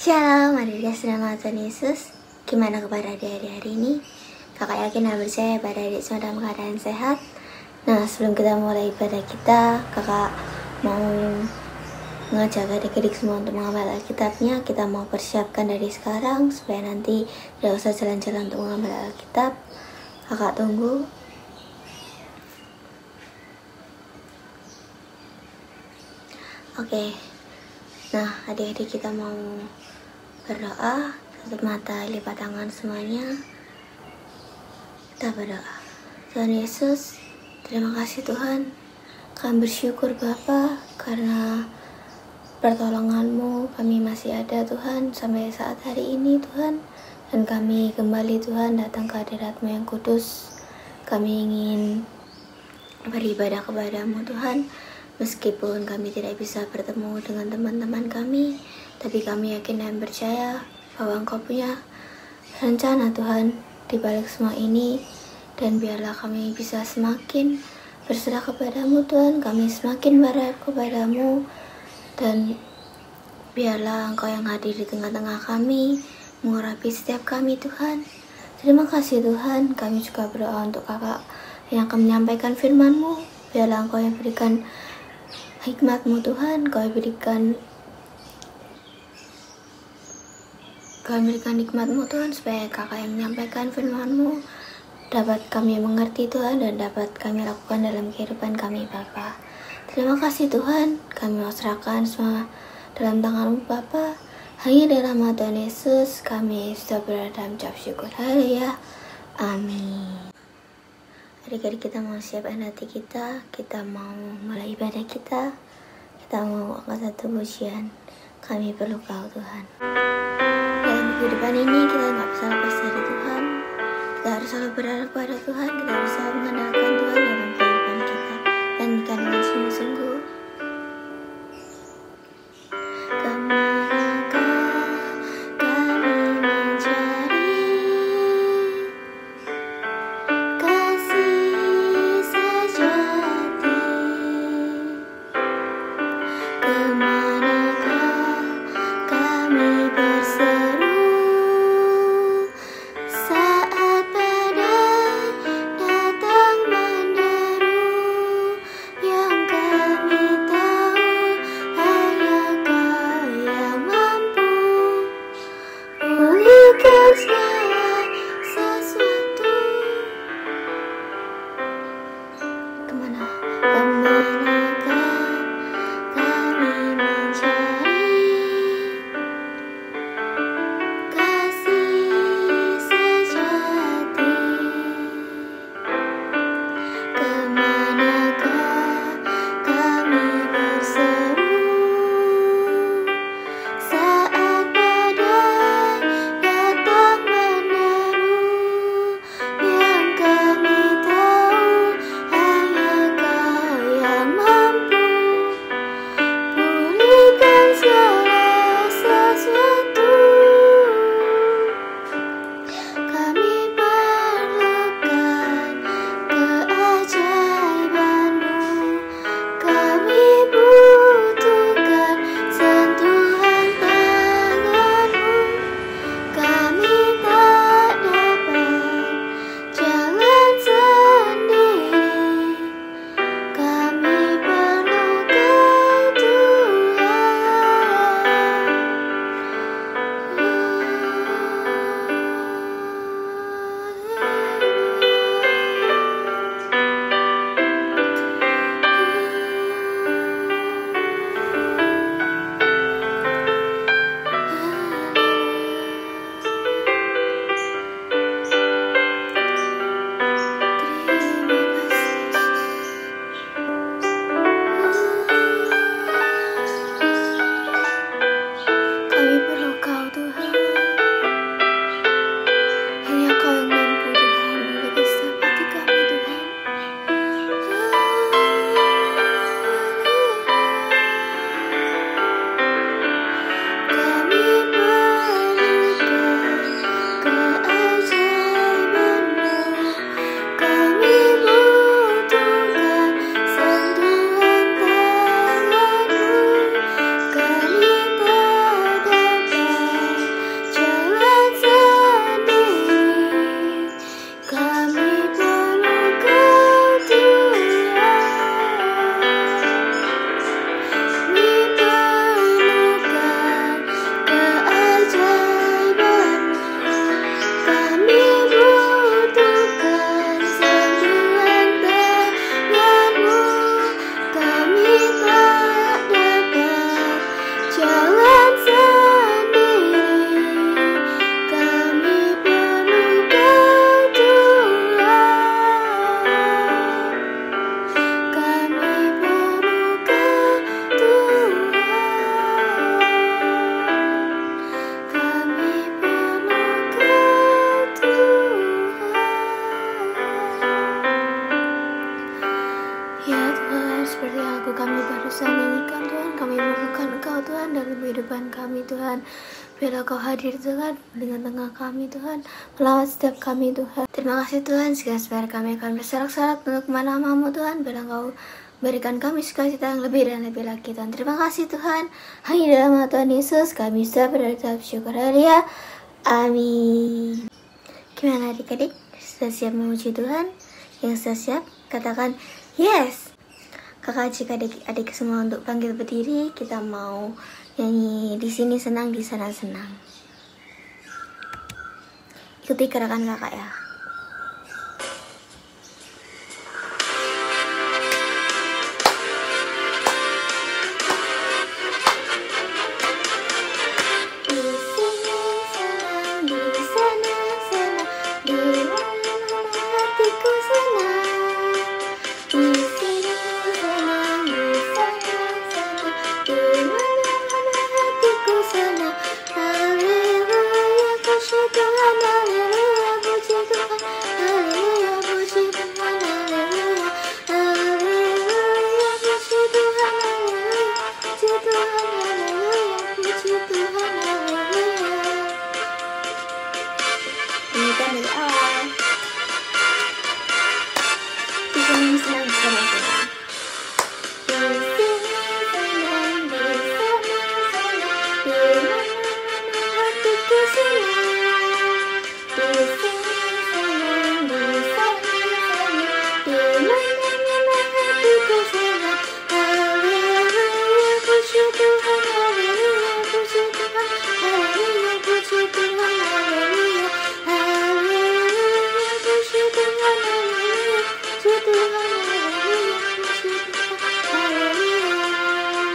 Shalom, adik dalam Tuhan Yesus. Gimana kabar adik-adik hari ini? Kakak yakin dan percaya pada adik semua dalam keadaan sehat. Nah, sebelum kita mulai ibadah kita, kakak mau mengajak adik-adik semua untuk mengambil Alkitabnya. Kita mau persiapkan dari sekarang supaya nanti tidak usah jalan-jalan untuk mengambil Alkitab. Kakak tunggu. Oke. Nah, adik-adik kita mau berdoa. Tutup mata, lipat tangan semuanya. Kita berdoa. Tuhan Yesus, terima kasih Tuhan. Kami bersyukur Bapa karena pertolongan-Mu kami masih ada Tuhan sampai saat hari ini Tuhan. Dan kami kembali Tuhan datang ke hadirat-Mu yang kudus. Kami ingin beribadah kepada-Mu Tuhan. Meskipun kami tidak bisa bertemu dengan teman-teman kami, tapi kami yakin dan percaya bahwa Engkau punya rencana Tuhan di balik semua ini. Dan biarlah kami bisa semakin berserah kepada-Mu Tuhan, kami semakin berharap kepada-Mu. Dan biarlah Engkau yang hadir di tengah-tengah kami, mengurapi setiap kami Tuhan. Terima kasih Tuhan. Kami juga berdoa untuk kakak yang akan menyampaikan firman-Mu. Biarlah Engkau yang berikan hikmat-Mu Tuhan, Kau berikan hikmat-Mu Tuhan, supaya kakak yang menyampaikan firman-Mu dapat kami mengerti Tuhan, dan dapat kami lakukan dalam kehidupan kami Bapa. Terima kasih Tuhan, kami mau serahkan semua dalam tangan-Mu Bapa. Hanya dalam nama Tuhan Yesus kami sudah berada dalam ucap syukur. Haleluya, amin. Adik-adik kita mau siapkan hati kita mau mulai ibadah kita mau angkat satu pujian. Kami perlu Kau Tuhan. Dalam kehidupan ini kita nggak bisa lepas dari Tuhan. Kita harus selalu berharap pada Tuhan. Kita harus selalu mengandalkan Tuhan dalam kehidupan kita. Dan jika dengan sungguh-sungguh, saat badai datang mendera. seperti lagu kami barusan nyanyikan Tuhan, kami memerlukan Engkau Tuhan dalam kehidupan kami Tuhan. Biarlah Kau hadir Tuhan di tengah kami Tuhan, melawat setiap kami Tuhan. Terima kasih Tuhan, sekarang kami akan bersorak-sorak untuk nama-Mu Tuhan. Biarlah Kau berikan kami sukacita yang lebih dan lebih lagi Tuhan. Terima kasih Tuhan, hanya dalam nama Tuhan Yesus kami bisa berucap syukur. Haleluya, amin. Gimana adik-adik, sudah siap memuji Tuhan? Yang sudah siap, katakan yes. Kakak ajak adik-adik semua untuk panggil berdiri. Kita mau nyanyi di sini senang, di sana senang. Ikuti gerakan kakak ya.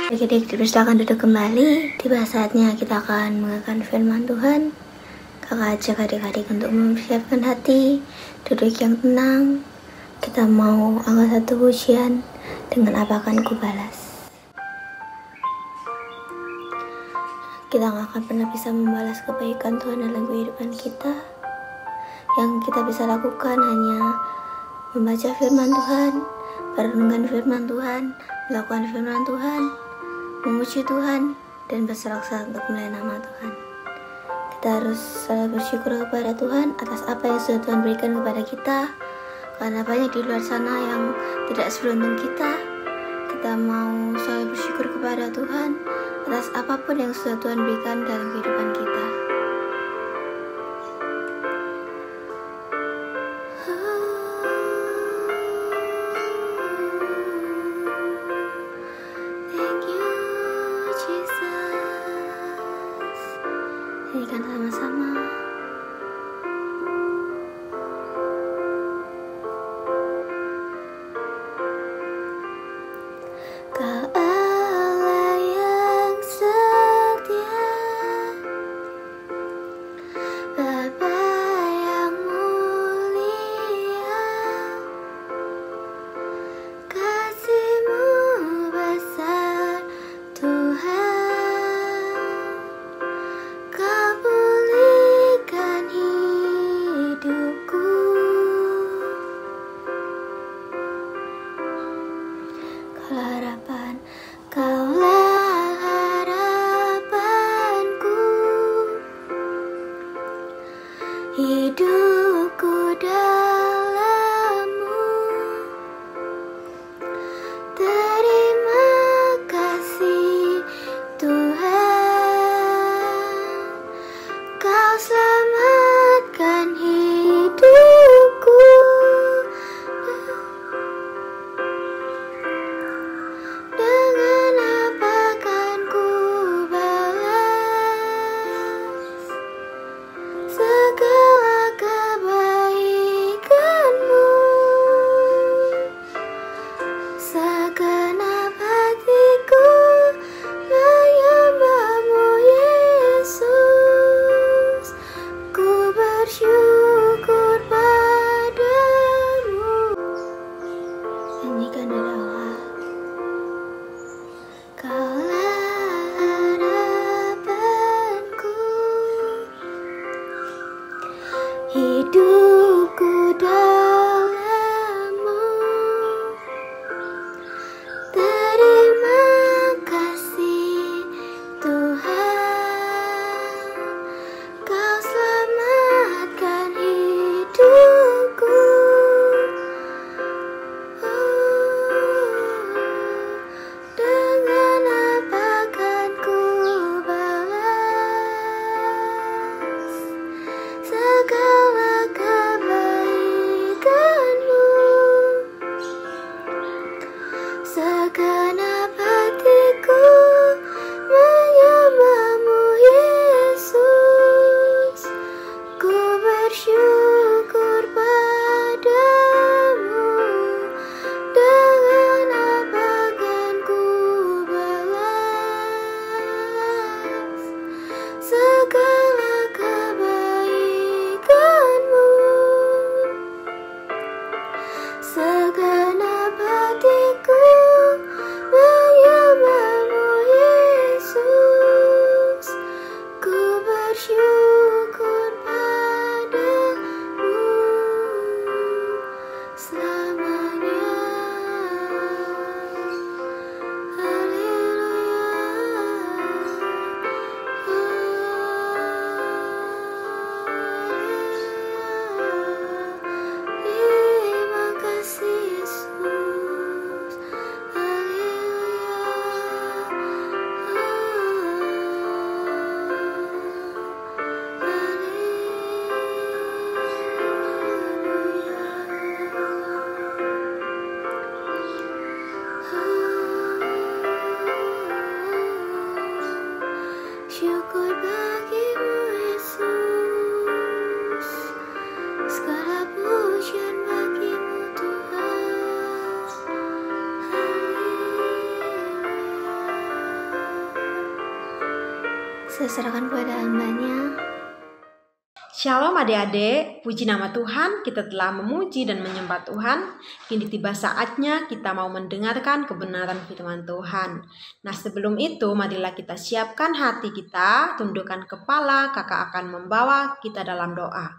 Adik-adik dipersilakan duduk kembali. Tiba saatnya kita akan mendengarkan firman Tuhan. Kakak ajak adik-adik untuk mempersiapkan hati, duduk yang tenang. Kita mau angkat satu pujian dengan apa akan ku balas. Kita gak akan pernah bisa membalas kebaikan Tuhan dalam kehidupan kita. Yang kita bisa lakukan hanya membaca firman Tuhan, merenungkan firman Tuhan, melakukan firman Tuhan, memuji Tuhan, dan bersorak-sorak untuk memuliakan nama Tuhan. Kita harus selalu bersyukur kepada Tuhan atas apa yang sudah Tuhan berikan kepada kita. Karena banyak di luar sana yang tidak seberuntung kita. Kita mau selalu bersyukur kepada Tuhan atas apapun yang sudah Tuhan berikan dalam kehidupan kita. Nyanyikan sama-sama. Kau Allah yang setia, Bapa yang mulia, kasih-Mu besar Tuhan. Kau pulihkan hidupku. Kaulah harapan, Kaulah harapanku. Hidupku dalam-Mu. Terima kasih Tuhan, Kau selamatkan hidupku. Dengan apa Saya serahkan pada hamba-Nya. Shalom adik-adik, puji nama Tuhan, kita telah memuji dan menyembah Tuhan. Kini tiba saatnya kita mau mendengarkan kebenaran firman Tuhan. Nah sebelum itu marilah kita siapkan hati kita, tundukkan kepala, kakak akan membawa kita dalam doa.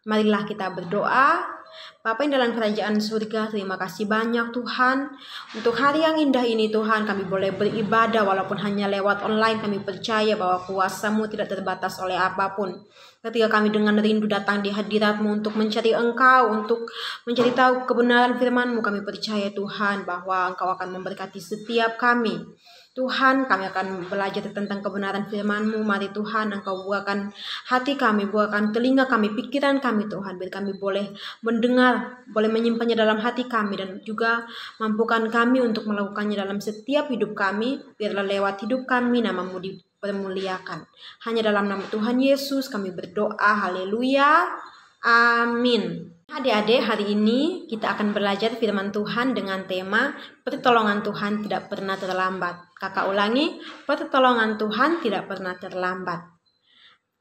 Marilah kita berdoa. Bapa yang dalam kerajaan surga, terima kasih banyak Tuhan untuk hari yang indah ini Tuhan. Kami boleh beribadah walaupun hanya lewat online. Kami percaya bahwa kuasa-Mu tidak terbatas oleh apapun. Ketika kami dengan rindu datang di hadirat-Mu untuk mencari Engkau, untuk mencari tahu kebenaran firman-Mu, kami percaya Tuhan bahwa Engkau akan memberkati setiap kami. Tuhan, kami akan belajar tentang kebenaran firman-Mu. Mari Tuhan, Engkau bukakan hati kami, bukakan telinga kami, pikiran kami Tuhan. Biar kami boleh mendengar, boleh menyimpannya dalam hati kami. Dan juga mampukan kami untuk melakukannya dalam setiap hidup kami. Biarlah lewat hidup kami nama-Mu dipermuliakan. Hanya dalam nama Tuhan Yesus kami berdoa. Haleluya. Amin. Adik-adik, hari ini kita akan belajar firman Tuhan dengan tema pertolongan Tuhan tidak pernah terlambat. Kakak ulangi, pertolongan Tuhan tidak pernah terlambat.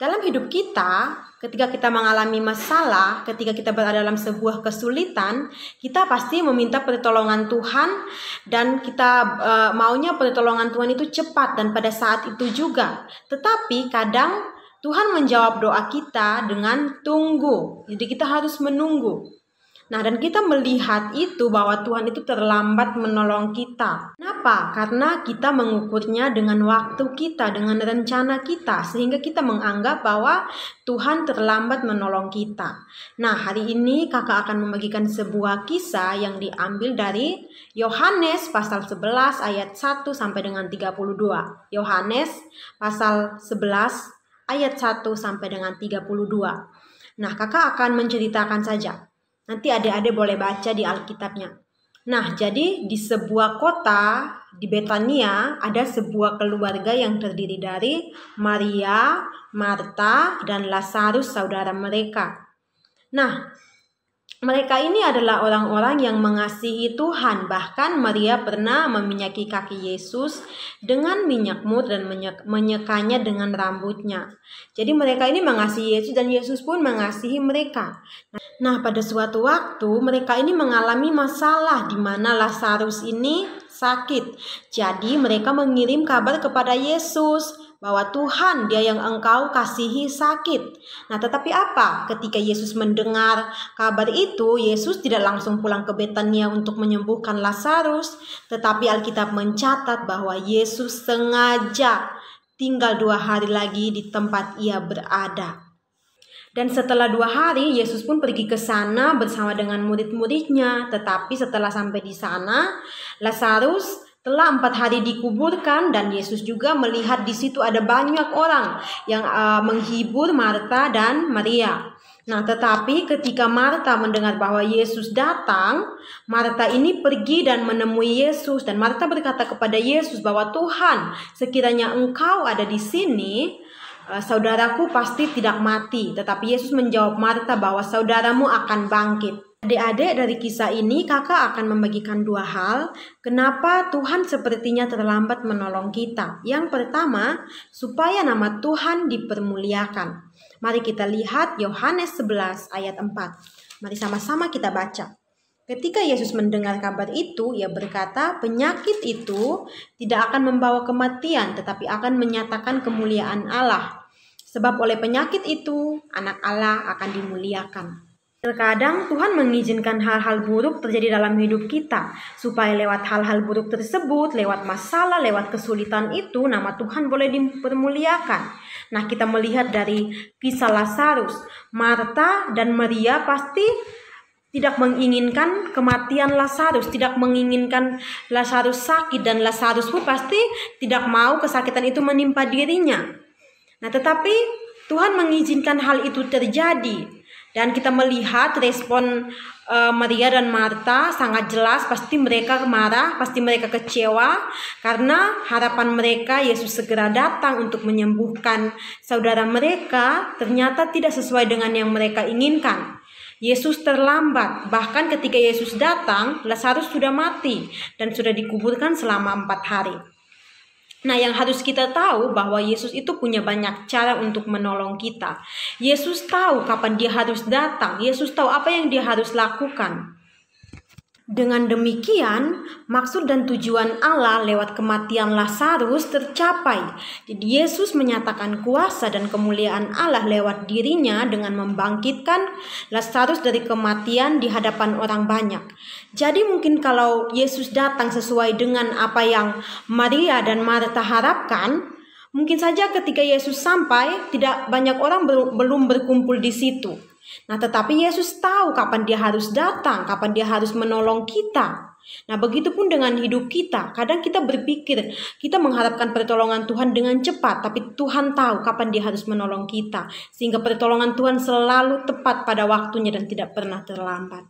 Dalam hidup kita, ketika kita mengalami masalah, ketika kita berada dalam sebuah kesulitan, kita pasti meminta pertolongan Tuhan dan kita maunya pertolongan Tuhan itu cepat dan pada saat itu juga. Tetapi kadang Tuhan menjawab doa kita dengan tunggu. Jadi kita harus menunggu. Nah, dan kita melihat itu bahwa Tuhan itu terlambat menolong kita. Kenapa? Karena kita mengukurnya dengan waktu kita, dengan rencana kita. Sehingga kita menganggap bahwa Tuhan terlambat menolong kita. Nah, hari ini kakak akan membagikan sebuah kisah yang diambil dari Yohanes pasal 11 ayat 1 sampai dengan 32. Yohanes pasal 11 ayat 1 sampai dengan 32. Nah, kakak akan menceritakan saja. Nanti adik-adik boleh baca di Alkitabnya. Nah, jadi di sebuah kota di Betania ada sebuah keluarga yang terdiri dari Maria, Marta, dan Lazarus saudara mereka. Nah, mereka ini adalah orang-orang yang mengasihi Tuhan. Bahkan Maria pernah meminyaki kaki Yesus dengan minyak mur dan menyekanya dengan rambutnya. Jadi mereka ini mengasihi Yesus dan Yesus pun mengasihi mereka. Nah, pada suatu waktu mereka ini mengalami masalah di mana Lazarus ini sakit. Jadi mereka mengirim kabar kepada Yesus bahwa Tuhan, Dia yang Engkau kasihi sakit. Nah, tetapi apa? Ketika Yesus mendengar kabar itu, Yesus tidak langsung pulang ke Betania untuk menyembuhkan Lazarus, tetapi Alkitab mencatat bahwa Yesus sengaja tinggal 2 hari lagi di tempat Ia berada. Dan setelah 2 hari, Yesus pun pergi ke sana bersama dengan murid-muridnya. Tetapi setelah sampai di sana, Lazarus telah 4 hari dikuburkan dan Yesus juga melihat di situ ada banyak orang yang menghibur Marta dan Maria. Nah, tetapi ketika Marta mendengar bahwa Yesus datang, Marta ini pergi dan menemui Yesus dan Marta berkata kepada Yesus bahwa Tuhan, sekiranya Engkau ada di sini, saudaraku pasti tidak mati. Tetapi Yesus menjawab Marta bahwa saudaramu akan bangkit. Adik-adik, dari kisah ini kakak akan membagikan 2 hal kenapa Tuhan sepertinya terlambat menolong kita. Yang pertama, supaya nama Tuhan dipermuliakan. Mari kita lihat Yohanes 11 ayat 4. Mari sama-sama kita baca. Ketika Yesus mendengar kabar itu, Ia berkata, penyakit itu tidak akan membawa kematian, tetapi akan menyatakan kemuliaan Allah. Sebab oleh penyakit itu, anak Allah akan dimuliakan. Terkadang Tuhan mengizinkan hal-hal buruk terjadi dalam hidup kita, supaya lewat hal-hal buruk tersebut, lewat masalah, lewat kesulitan itu, nama Tuhan boleh dipermuliakan. Nah, kita melihat dari kisah Lazarus, Marta dan Maria pasti tidak menginginkan kematian Lazarus, tidak menginginkan Lazarus sakit, dan Lazarus pun pasti tidak mau kesakitan itu menimpa dirinya. Nah, tetapi Tuhan mengizinkan hal itu terjadi. Dan kita melihat respon Maria dan Marta sangat jelas, pasti mereka marah, pasti mereka kecewa karena harapan mereka Yesus segera datang untuk menyembuhkan saudara mereka ternyata tidak sesuai dengan yang mereka inginkan. Yesus terlambat, bahkan ketika Yesus datang, Lazarus sudah mati dan sudah dikuburkan selama 4 hari. Nah, yang harus kita tahu bahwa Yesus itu punya banyak cara untuk menolong kita. Yesus tahu kapan dia harus datang. Yesus tahu apa yang dia harus lakukan. Dengan demikian, maksud dan tujuan Allah lewat kematian Lazarus tercapai. Jadi Yesus menyatakan kuasa dan kemuliaan Allah lewat dirinya dengan membangkitkan Lazarus dari kematian di hadapan orang banyak. Jadi mungkin kalau Yesus datang sesuai dengan apa yang Maria dan Martha harapkan, mungkin saja ketika Yesus sampai, tidak banyak orang belum berkumpul di situ. Nah, tetapi Yesus tahu kapan dia harus datang, kapan dia harus menolong kita. Nah, begitupun dengan hidup kita. Kadang kita berpikir, kita mengharapkan pertolongan Tuhan dengan cepat, tapi Tuhan tahu kapan dia harus menolong kita. Sehingga pertolongan Tuhan selalu tepat pada waktunya dan tidak pernah terlambat.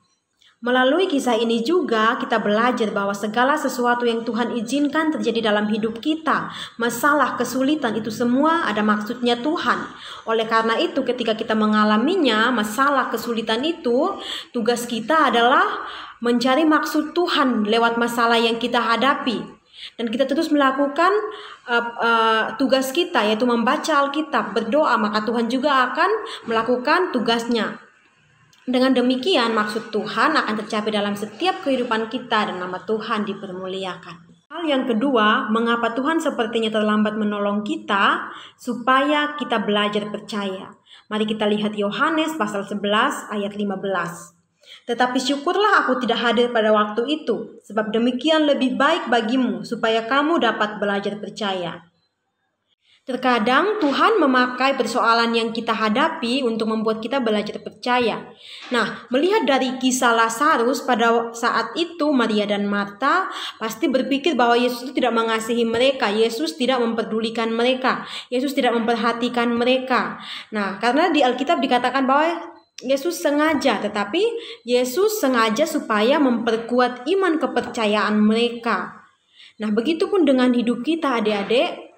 Melalui kisah ini juga kita belajar bahwa segala sesuatu yang Tuhan izinkan terjadi dalam hidup kita, masalah, kesulitan, itu semua ada maksudnya Tuhan. Oleh karena itu ketika kita mengalaminya, masalah, kesulitan itu, tugas kita adalah mencari maksud Tuhan lewat masalah yang kita hadapi. Dan kita terus melakukan tugas kita, yaitu membaca Alkitab, berdoa, maka Tuhan juga akan melakukan tugasnya. Dengan demikian maksud Tuhan akan tercapai dalam setiap kehidupan kita dan nama Tuhan dipermuliakan. Hal yang kedua, mengapa Tuhan sepertinya terlambat menolong kita? Supaya kita belajar percaya. Mari kita lihat Yohanes pasal 11 ayat 15. Tetapi syukurlah aku tidak hadir pada waktu itu, sebab demikian lebih baik bagimu, supaya kamu dapat belajar percaya. Terkadang Tuhan memakai persoalan yang kita hadapi untuk membuat kita belajar percaya. Nah, melihat dari kisah Lazarus pada saat itu, Maria dan Martha pasti berpikir bahwa Yesus itu tidak mengasihi mereka. Yesus tidak memperdulikan mereka. Yesus tidak memperhatikan mereka. Nah, karena di Alkitab dikatakan bahwa Yesus sengaja, tetapi Yesus sengaja supaya memperkuat iman kepercayaan mereka. Nah, begitupun dengan hidup kita, adik-adik.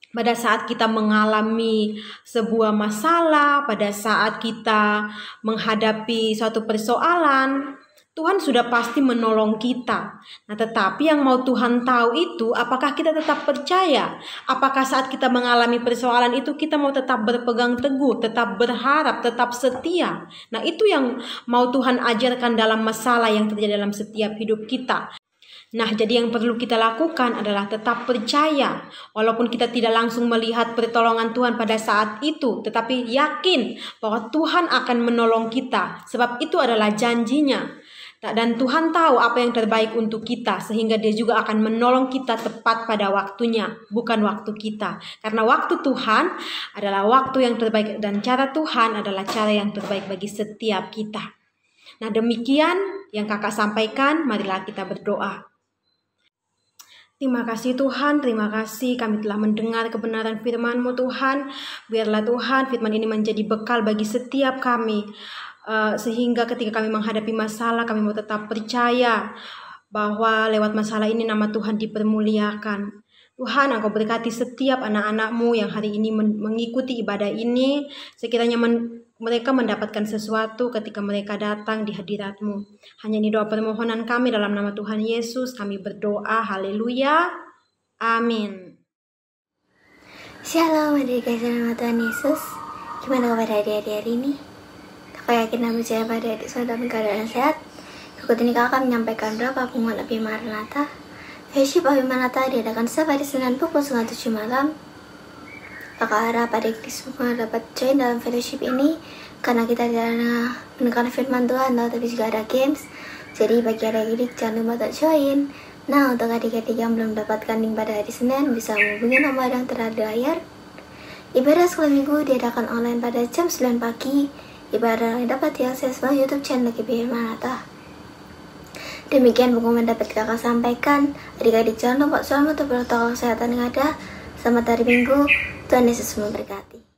Pada saat kita mengalami sebuah masalah, pada saat kita menghadapi suatu persoalan, Tuhan sudah pasti menolong kita. Nah, tetapi yang mau Tuhan tahu itu, apakah kita tetap percaya? Apakah saat kita mengalami persoalan itu kita mau tetap berpegang teguh, tetap berharap, tetap setia? Nah, itu yang mau Tuhan ajarkan dalam masalah yang terjadi dalam setiap hidup kita. Nah, jadi yang perlu kita lakukan adalah tetap percaya. Walaupun kita tidak langsung melihat pertolongan Tuhan pada saat itu, tetapi yakin bahwa Tuhan akan menolong kita. Sebab itu adalah janjinya. Dan Tuhan tahu apa yang terbaik untuk kita, sehingga dia juga akan menolong kita tepat pada waktunya, bukan waktu kita. Karena waktu Tuhan adalah waktu yang terbaik, dan cara Tuhan adalah cara yang terbaik bagi setiap kita. Nah, demikian yang kakak sampaikan, marilah kita berdoa. Terima kasih Tuhan, terima kasih kami telah mendengar kebenaran firman-Mu Tuhan. Biarlah Tuhan firman ini menjadi bekal bagi setiap kami. Sehingga ketika kami menghadapi masalah, kami mau tetap percaya bahwa lewat masalah ini nama Tuhan dipermuliakan. Tuhan, Engkau berkati setiap anak-anak-Mu yang hari ini mengikuti ibadah ini. Sekiranya mereka mendapatkan sesuatu ketika mereka datang di hadirat-Mu. Hanya ini doa permohonan kami dalam nama Tuhan Yesus. Kami berdoa. Haleluya. Amin. Shalom adik-adik nama Tuhan Yesus. Gimana kabar adik-adik hari ini? Kakak yakin dan percaya pada adik sudah dalam keadaan sehat. Berikut ini kakak akan menyampaikan beberapa pengumuman Abi Maranatha. Fellowship Abi Maranatha diadakan setiap hari Senin pukul 6:30 malam. Kakak harap adik semua dapat join dalam fellowship ini, karena kita tidak hanya mendengar firman Tuhan, tapi juga ada games. Jadi bagi adik-adik jangan lupa untuk join. Nah, untuk adik-adik yang belum mendapatkan link pada hari Senin, bisa menghubungi nomor yang terada di layar. Ibadah sekolah minggu diadakan online pada jam 9 pagi. Ibadah dapat diakses melalui YouTube channel GBI Maranatha. Demikian pengumuman dapat kakak sampaikan. Adik-adik jangan lupa selalu untuk protokol kesehatan yang ada. Selamat hari Minggu, Tuhan Yesus memberkati.